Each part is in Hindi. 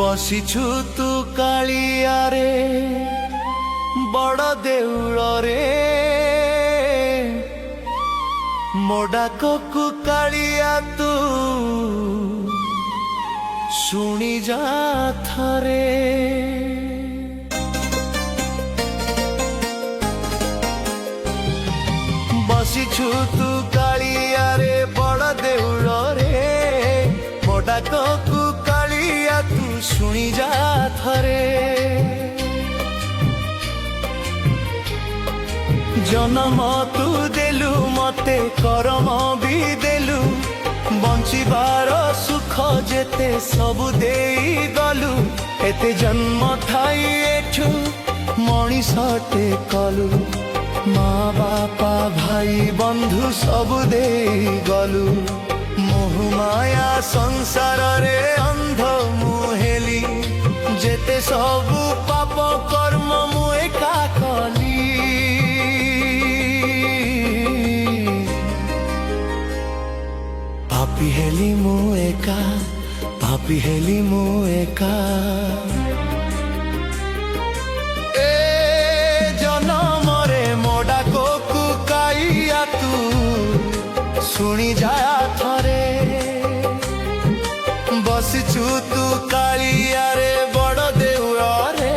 ବସିଛୁ ତୁ କାଳିଆରେ ବଡ଼ ଦେଉଳରେ ମୋ ଡାକକୁ କାଳିଆ ତୁ ଶୁଣି ଯା ଥରେ। ବସିଛୁ ତୁ କାଳିଆରେ ବଡ଼ ଦେଉଳରେ ମୋ ଡାକକୁ କାଳିଆ ତୁ ଶୁଣି ଯା ଥରେ। ଜନମ ତୁ ଦେଲୁ ମତେ କରମ ବି ଦେଲୁ ବଞ୍ଚିବାର ସୁଖ ଯେତେ ସବୁ ଦେଇ ଗଲୁ। ଏତେ ଜନ୍ମ ଥାଇ ଏଠୁ ମଣିଷଟେ କଲୁ ମା ବାପା ଭାଇ ବନ୍ଧୁ ସବୁ ଦେଇ ଗଲୁ। ମୋହ ମାୟା ସଂସାରରେ ଅନ୍ଧ ମୁଁ ହେଲି ଯେତେ ସବୁ ପାପ କର୍ମ ମୁଁ ଏକା କଲି। ପାପୀ ହେଲି ମୁଁ ଏକା ପାପୀ ହେଲି ମୁଁ ଏକା। ଏ ଜନମରେ ମୋ ଡାକକୁ କାଳିଆ ତୁ ଶୁଣି ଯା ଥରେ। ବସିଛୁ ତୁ କାଳିଆରେ ବଡ଼ ଦେଉଳରେ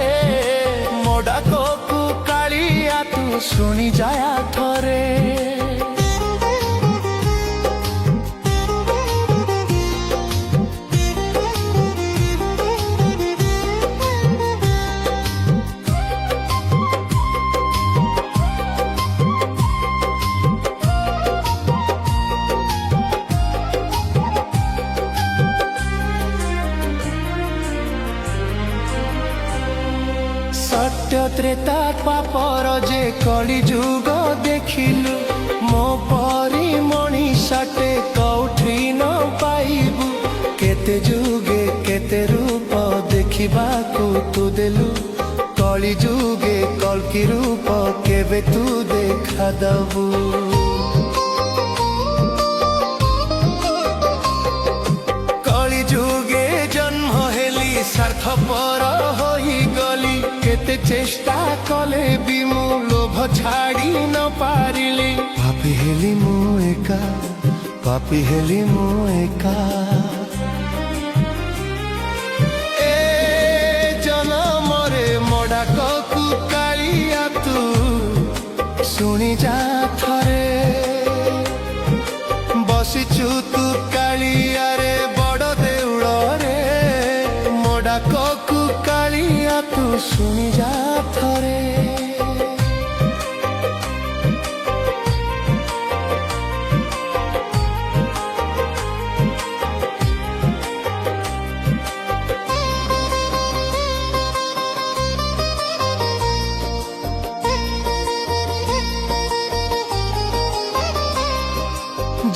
ମୋ ଡାକକୁ କାଳିଆ ତୁ ଶୁଣି ଯା ଥରେ। सत्य त्रेता पापर जे कली जुग देखिलु मो परी मनीषाटे कौठी न पाइबु। केते जुगे केते रूप देखिबाकु तू देलु कली जुगे कल्की रूप केबे तू देखा दबु। कली जुगे जन्म हेली स्वार्थपर होई गली केते चेष्टा कले भी मु लोभ छाड़ी न पारिली। पापी हेली मु एका पापी हेली मु एका। ए जनमरे मो डाकକୁ कालिया तू ଶୁଣି ଯା ଥରେ। ବସିଛୁ ତୁ କାଳିଆରେ ବଡ଼ ଦେଉଳରେ ମୋ ଡାକକୁ କାଳିଆ ତୁ ଶୁଣି ଯା ଥରେ।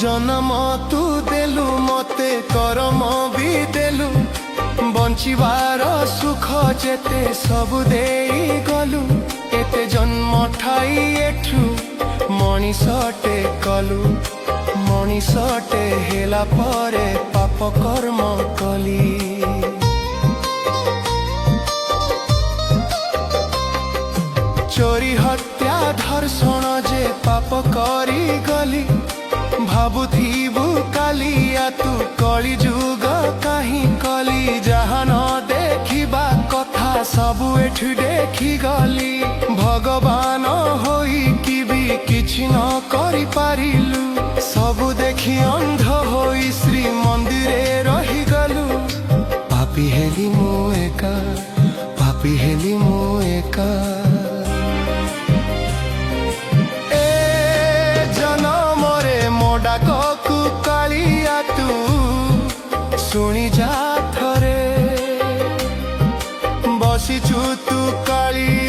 जन्म तू देलु मते करम भी देलु बंचिबार सुख जेते सबु देई गलु। एते जन्म ठाई एठु मनीषटे कलु मनीषटे हेला परे पाप कर्म कली। चोरी हत्या धर्षण जे पाप करी गली भाबुथिबु कालिया तू कली जुग काहीं कली। जहा न देखिबा कथा सबु एठु देखि गली। भगवान होई कि भी किछि न करि पारिलु सबु देखि अंध होई श्री मंदिरे रहि गलु। पापी हेली मु एका पापी हेली मु एका। डाकକୁ କାଳିଆ ତୁ ଶୁଣି ଯା ଥରେ। ବସିଛୁ ତୁ କାଳିଆ